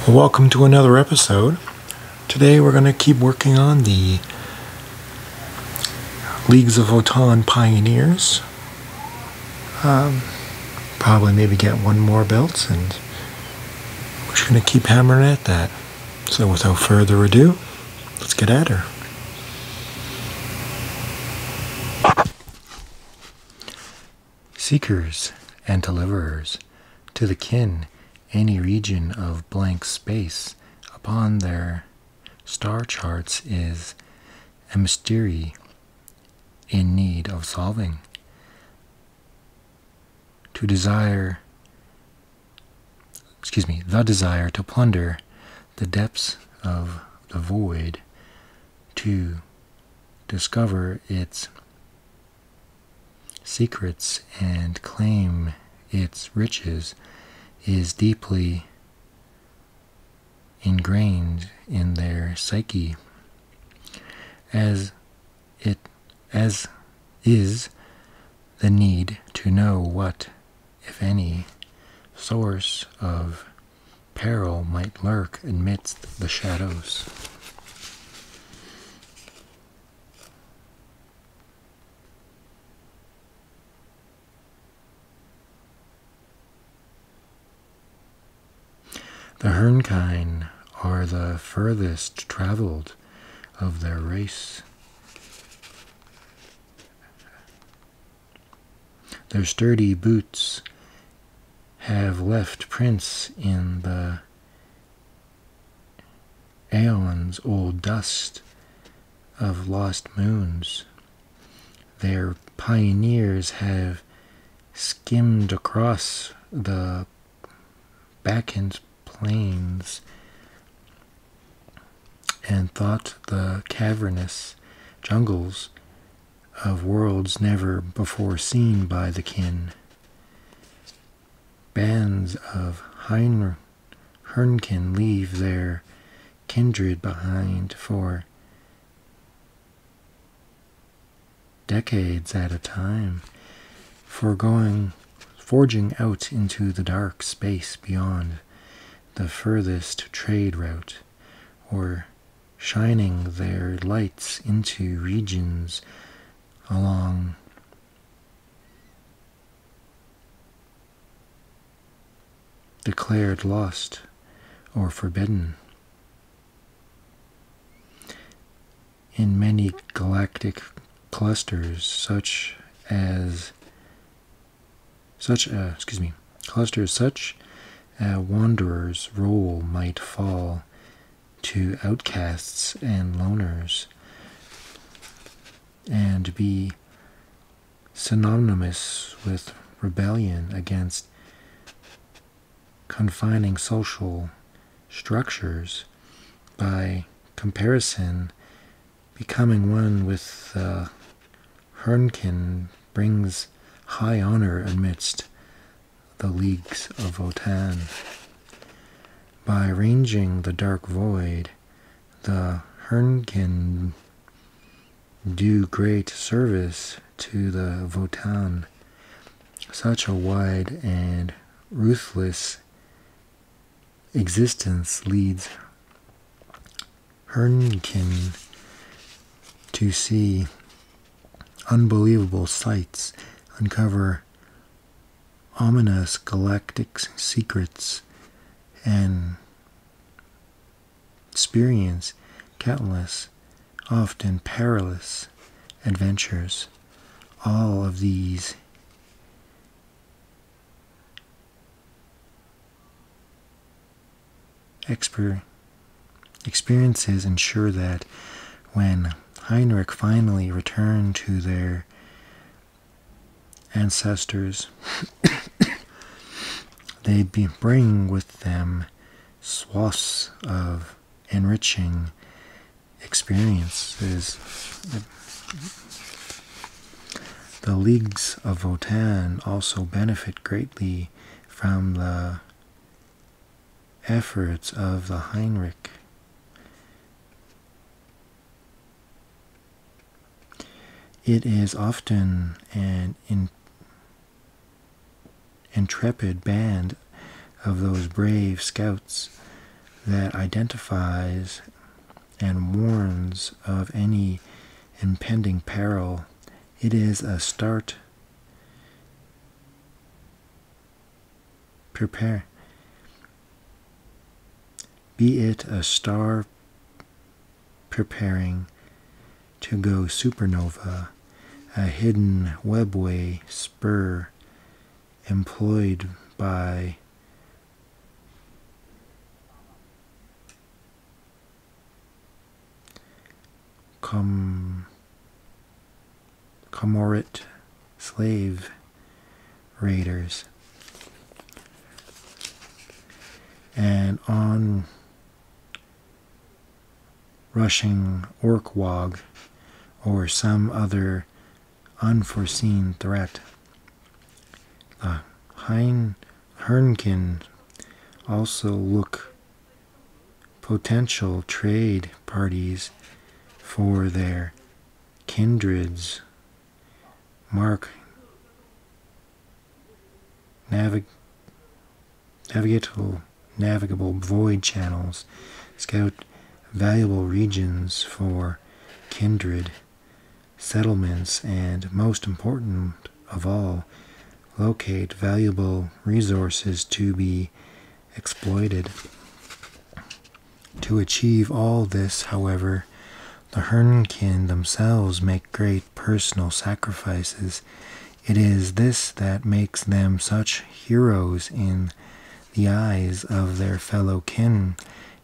Welcome to another episode. Today we're going to keep working on the Leagues of Votann Pioneers. Probably maybe get one more belt, and we're just going to keep hammering at that. So without further ado, let's get at her. Seekers and deliverers, to the kin, any region of blank space upon their star charts is a mystery in need of solving. The desire to plunder the depths of the void, to discover its secrets and claim its riches, is deeply ingrained in their psyche, as is the need to know what, if any, source of peril might lurk amidst the shadows. The Hernkind are the furthest traveled of their race. Their sturdy boots have left prints in the aeons old dust of lost moons. Their pioneers have skimmed across the Balkan plains and thought the cavernous jungles of worlds never before seen by the kin. Bands of Hernkin leave their kindred behind for decades at a time, forging out into the dark space beyond the furthest trade route, or shining their lights into regions along declared lost or forbidden. In many galactic clusters, such a wanderer's role might fall to outcasts and loners, and be synonymous with rebellion against confining social structures. By comparison, becoming one with the Hernkin brings high honor amidst the Leagues of Votann. By ranging the dark void, the Hernkin do great service to the Votann. Such a wide and ruthless existence leads Hernkin to see unbelievable sights, uncover ominous galactic secrets, and experience countless, often perilous adventures. All of these experiences ensure that when Heinrich finally returned to their ancestors, they bring with them swaths of enriching experiences. The Leagues of Votann also benefit greatly from the efforts of the Heinrich. It is often an intrepid band of those brave scouts that identifies and warns of any impending peril. It is a start prepare. Be it a star preparing to go supernova, a hidden webway spur employed by Comorit slave raiders, and on rushing Orkwog or some other unforeseen threat. The Hernkin also look potential trade parties for their kindreds, mark navigable void channels, scout valuable regions for kindred settlements, and most important of all, locate valuable resources to be exploited. To achieve all this, however, the Hernkin themselves make great personal sacrifices. It is this that makes them such heroes in the eyes of their fellow kin.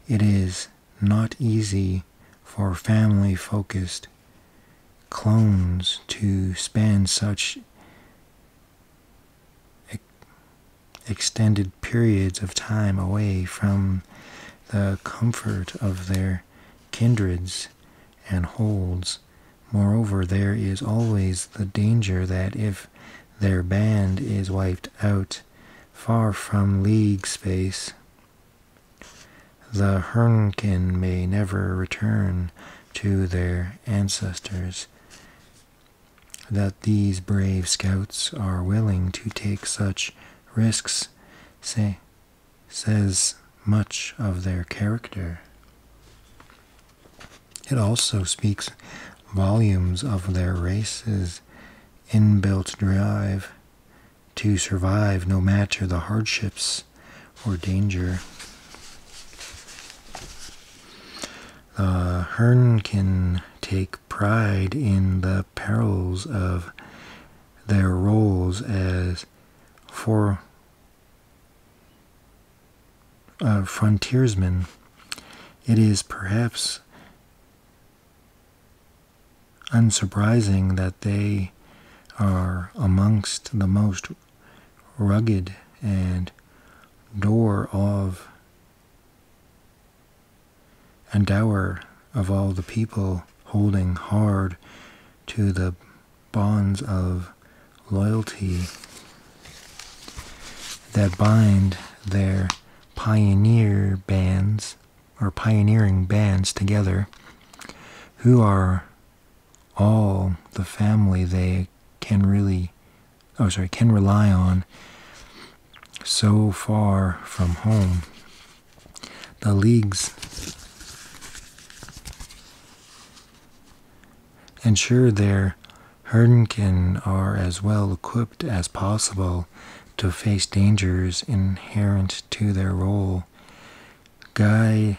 It is not easy for family-focused clones to spend such extended periods of time away from the comfort of their kindreds and holds. Moreover, there is always the danger that if their band is wiped out far from League space, the Hernkin may never return to their ancestors. That these brave scouts are willing to take such risks says much of their character. It also speaks volumes of their race's inbuilt drive to survive no matter the hardships or danger. The Hernkin take pride in the perils of their roles as frontiersmen. It is perhaps unsurprising that they are amongst the most rugged and dour of all the people, holding hard to the bonds of loyalty that bind their pioneering bands together, who are all the family they can rely on so far from home. The Leagues ensure their Hernkin are as well equipped as possible to face dangers inherent to their role. Guild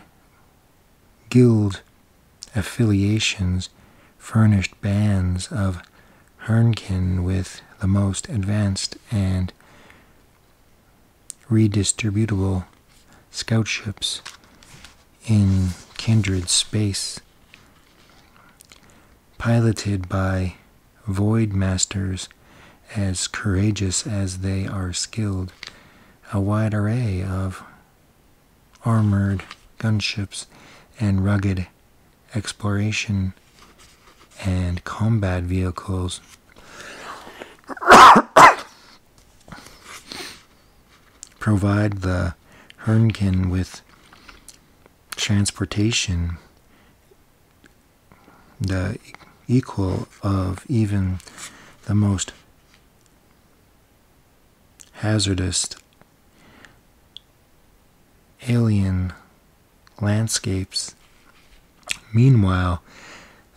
affiliations furnished bands of Hernkin with the most advanced and redistributable scout ships in kindred space, piloted by void masters as courageous as they are skilled. A wide array of armored gunships and rugged exploration and combat vehicles provide the Hernkin with transportation, the equal of even the most hazardous alien landscapes. Meanwhile,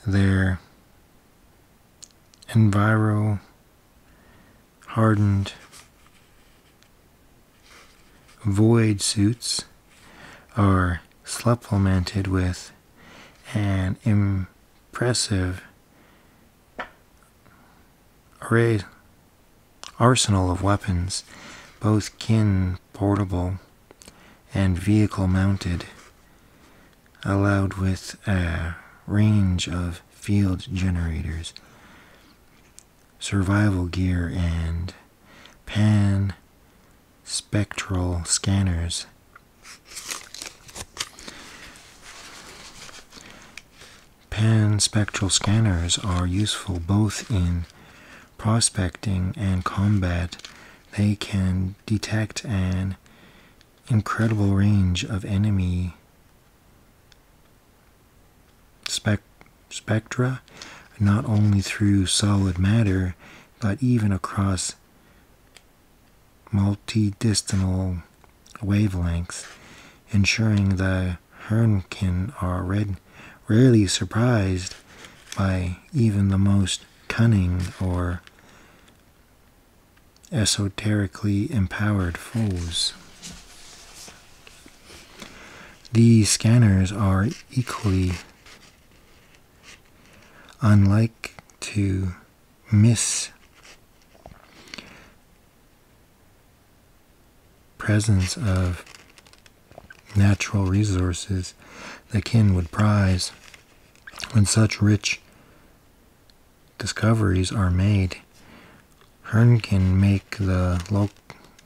their enviro-hardened void suits are supplemented with an impressive arsenal of weapons, both kin portable and vehicle mounted, allowed with a range of field generators, survival gear, and pan-spectral scanners. Pan-spectral scanners are useful both in prospecting and combat. They can detect an incredible range of enemy spectra, not only through solid matter, but even across multidistal wavelengths, ensuring the Hernkin are rarely surprised by even the most cunning or esoterically empowered foes. These scanners are equally unlike to miss presence of natural resources the kin would prize. When such rich discoveries are made, Hernkin make the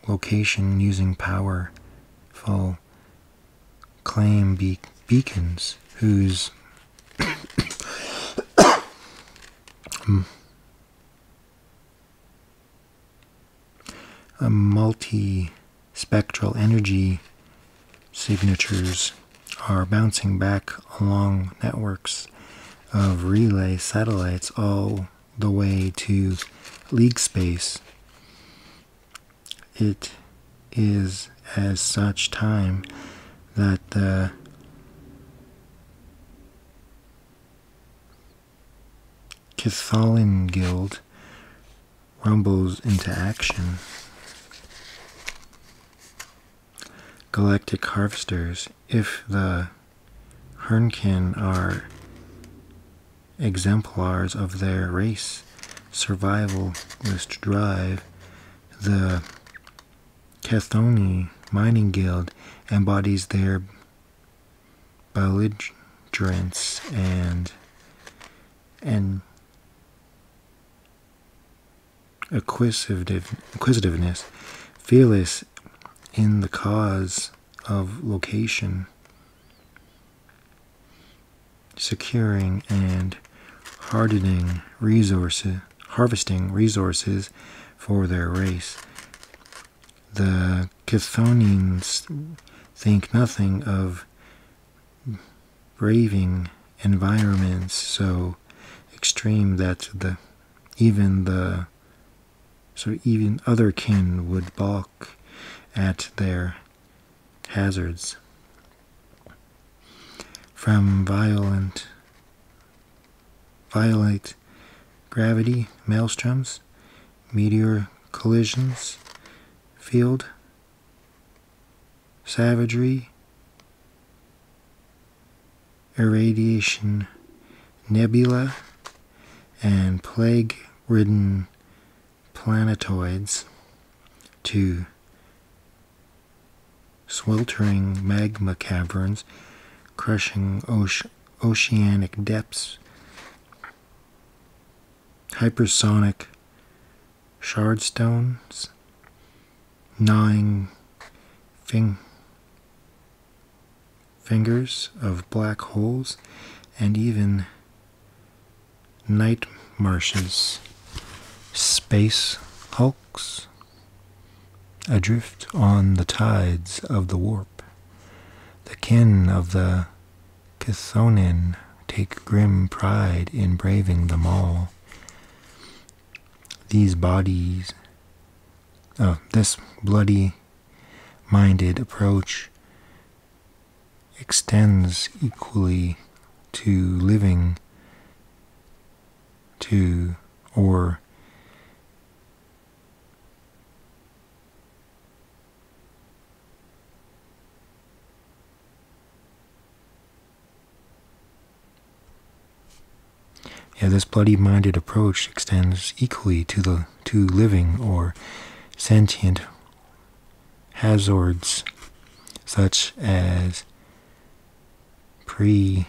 location using powerful claim beacons whose multi-spectral energy signatures are bouncing back along networks of relay satellites all the way to League space. It is as such time that the Cathallan Guild rumbles into action. Galactic harvesters, if the Hernkin are exemplars of their race survivalist drive, the Cathoni Mining Guild embodies their belligerence and acquisitiveness, fearless in the cause of location, securing and harvesting resources for their race. The Chthonians think nothing of braving environments so extreme that even other kin would balk at their hazards. From violent gravity maelstroms, meteor collisions, field savagery, irradiation nebula, and plague-ridden planetoids, to sweltering magma caverns, crushing oceanic depths, hypersonic shardstones, gnawing fingers of black holes, and even night marshes, space hulks, adrift on the tides of the warp. The kin of the Chthonian take grim pride in braving them all. This bloody-minded approach extends equally to living, to, or this bloody-minded approach extends equally to living or sentient hazards such as predatory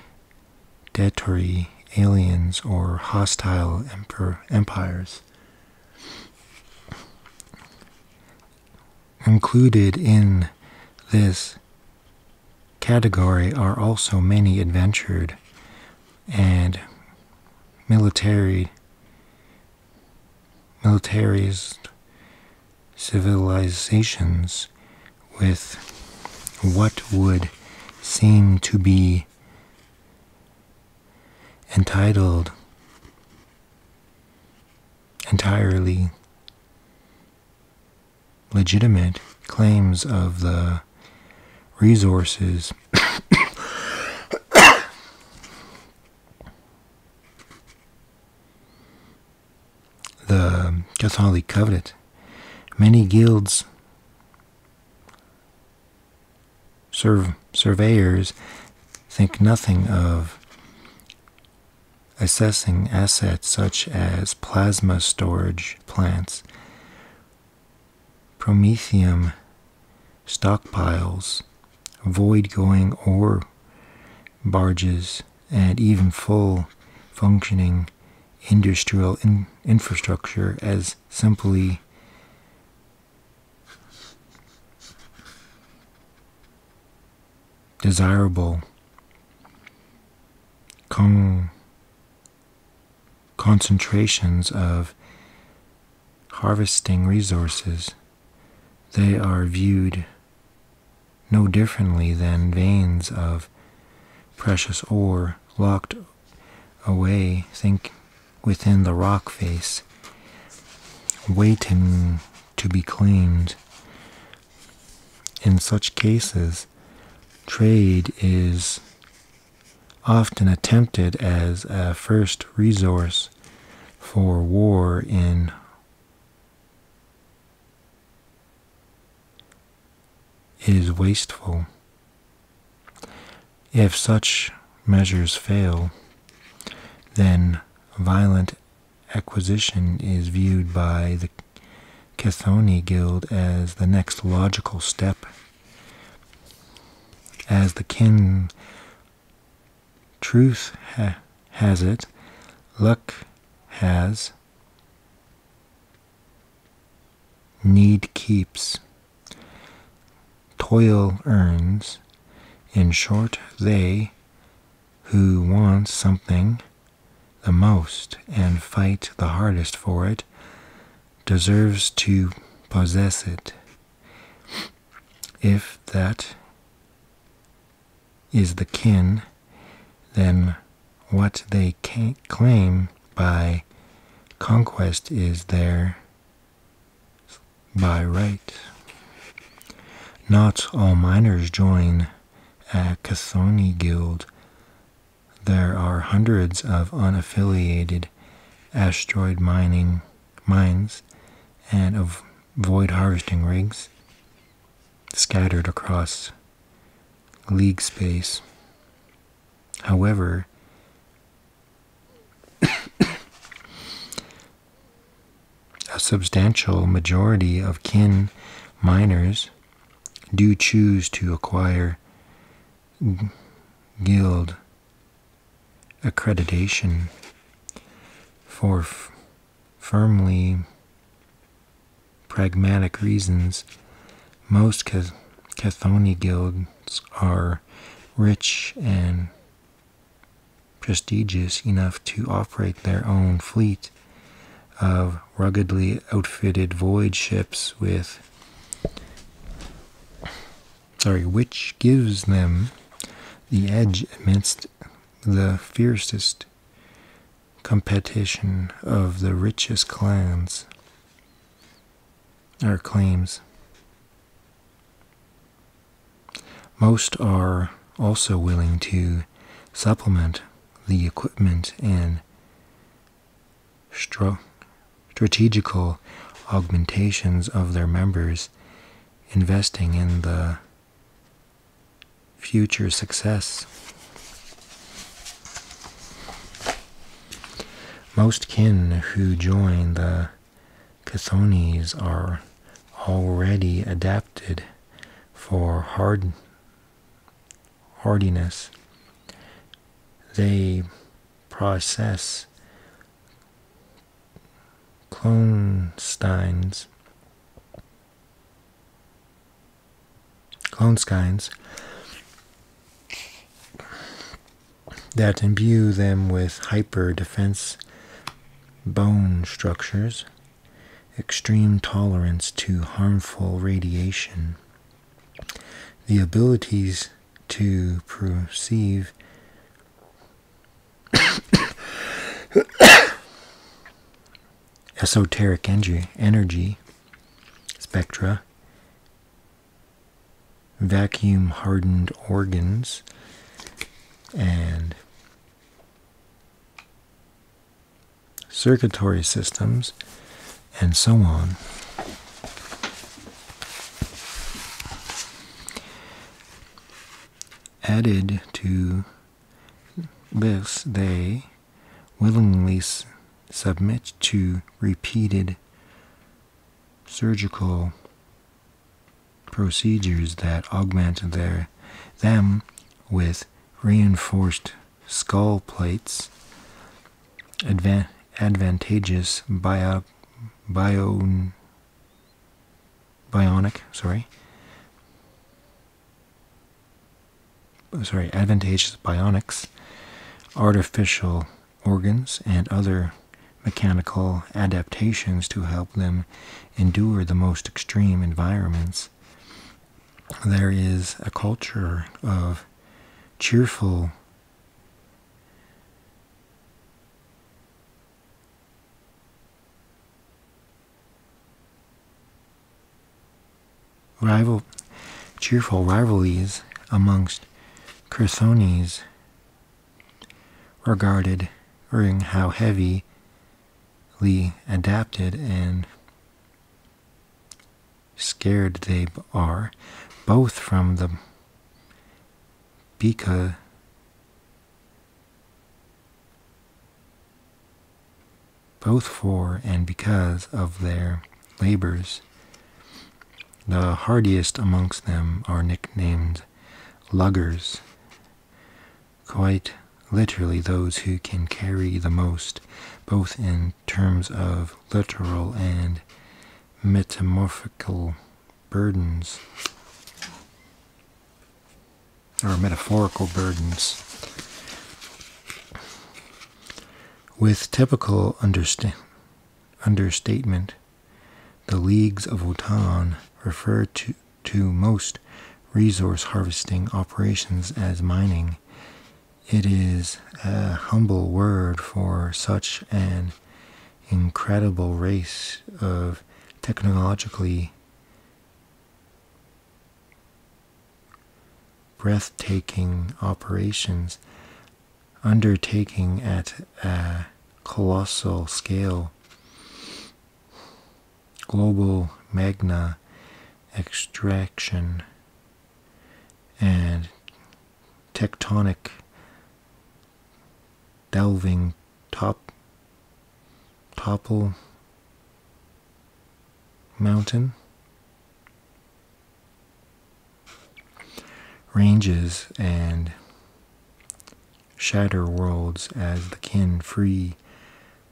aliens or hostile empires. Included in this category are also many adventured and militarized civilizations with what would seem to be entirely legitimate claims of the resources the Catholic covet. Many guilds, surveyors think nothing of assessing assets such as plasma storage plants, promethium stockpiles, void-going ore barges, and even full functioning industrial infrastructure as simply desirable concentrations of harvesting resources. They are viewed no differently than veins of precious ore locked away, within the rock face, waiting to be claimed. In such cases, trade is often attempted as a first resource for war is wasteful. If such measures fail, then violent acquisition is viewed by the Chthoni Guild as the next logical step. As the kin truth has it, luck has, need keeps, toil earns. In short, they who want something the most and fight the hardest for it deserves to possess it. If that is the kin, then what they claim by conquest is theirs by right. Not all miners join a Chthoni guild. There are hundreds of unaffiliated asteroid mines and of void harvesting rigs scattered across league space. However, a substantial majority of kin miners do choose to acquire guild accreditation for firmly pragmatic reasons. Most Chthoni guilds are rich and prestigious enough to operate their own fleet of ruggedly outfitted void ships which gives them the edge amidst the fiercest competition of the richest clans claims. Most are also willing to supplement the equipment and strategical augmentations of their members, investing in the future success. Most kin who join the Chthonies are already adapted for hardiness. They process clone skins that imbue them with hyper defense bone structures, extreme tolerance to harmful radiation, the abilities to perceive esoteric energy spectra, vacuum-hardened organs, and circulatory systems, and so on. Added to this, they willingly submit to repeated surgical procedures that augment them with reinforced skull plates, advantageous advantageous bionics, artificial organs, and other mechanical adaptations to help them endure the most extreme environments. There is a culture of cheerful rivalries amongst Chthonies regarding how heavily adapted and scared they are, both from the both for and because of their labors. The hardiest amongst them are nicknamed luggers, quite literally those who can carry the most, both in terms of literal and metaphorical burdens. With typical understatement, the leagues of Votann refer to most resource harvesting operations as mining. It is a humble word for such an incredible race of technologically breathtaking operations undertaking at a colossal scale. Global magna extraction and tectonic delving topple mountain ranges and shatter worlds as the kin free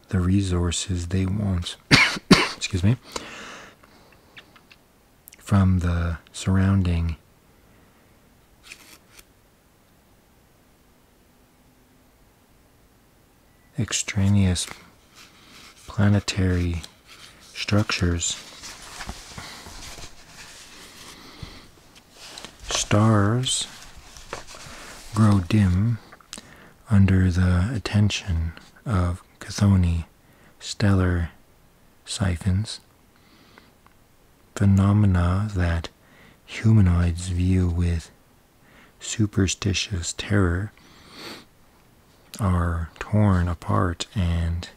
the resources they want excuse me, from the surrounding extraneous planetary structures. Stars grow dim under the attention of Chthoni stellar siphons, phenomena that humanoids view with superstitious terror are torn apart and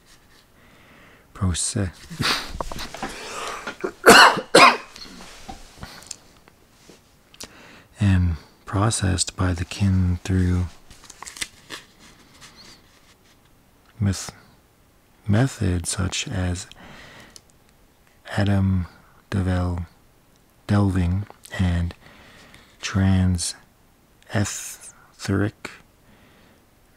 processed by the kin through methods such as atom delving and trans-etheric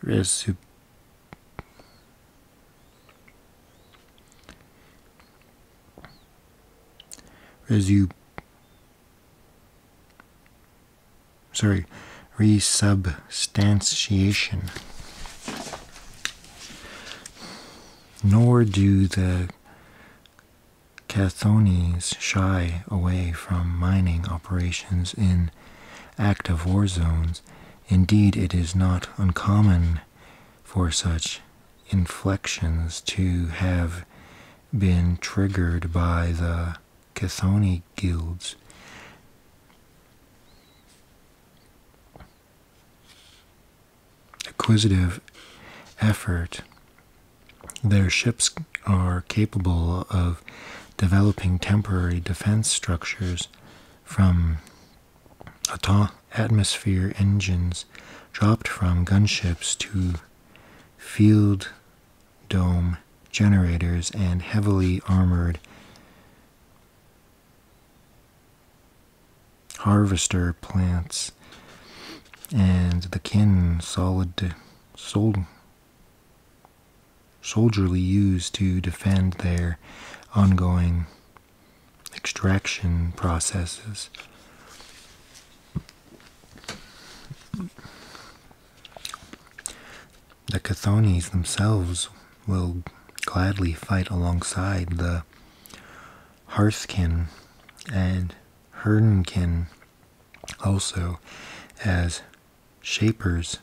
resubstantiation. Nor do the Cathones shy away from mining operations in active war zones. Indeed, it is not uncommon for such inflections to have been triggered by the Cathoni guilds. Acquisitive effort. Their ships are capable of developing temporary defense structures from atmosphere engines dropped from gunships to field dome generators and heavily armored harvester plants, and the kin soldierly used to defend their ongoing extraction processes. The Cathones themselves will gladly fight alongside the Hearthkin and Hernkin also as shapers,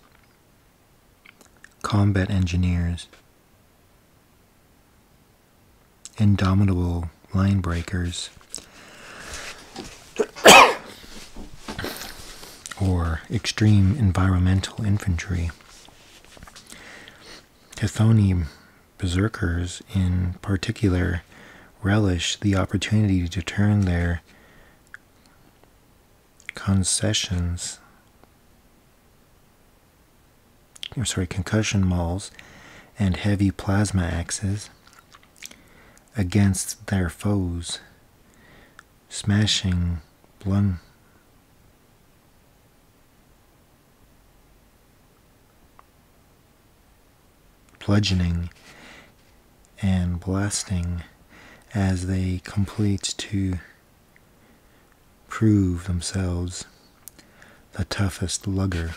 combat engineers, indomitable line breakers, or extreme environmental infantry. Cathoni berserkers in particular relish the opportunity to turn their concussion mauls and heavy plasma axes against their foes, smashing bludgeoning and blasting as they complete to prove themselves the toughest lugger.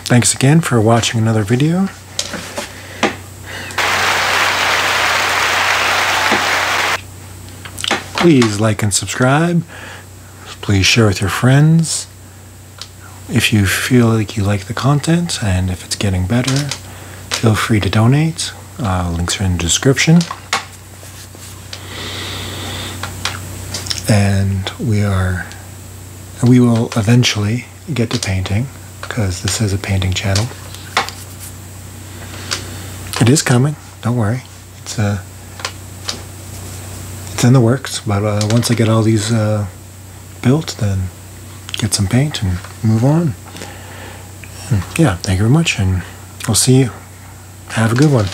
Thanks again for watching another video. Please like and subscribe. Please share with your friends. If you feel like you like the content and if it's getting better, feel free to donate. Links are in the description. And we will eventually get to painting, because this is a painting channel. It is coming, don't worry. It's in the works, but once I get all these built, then get some paint and move on. Yeah, thank you very much, and I'll see you. Have a good one.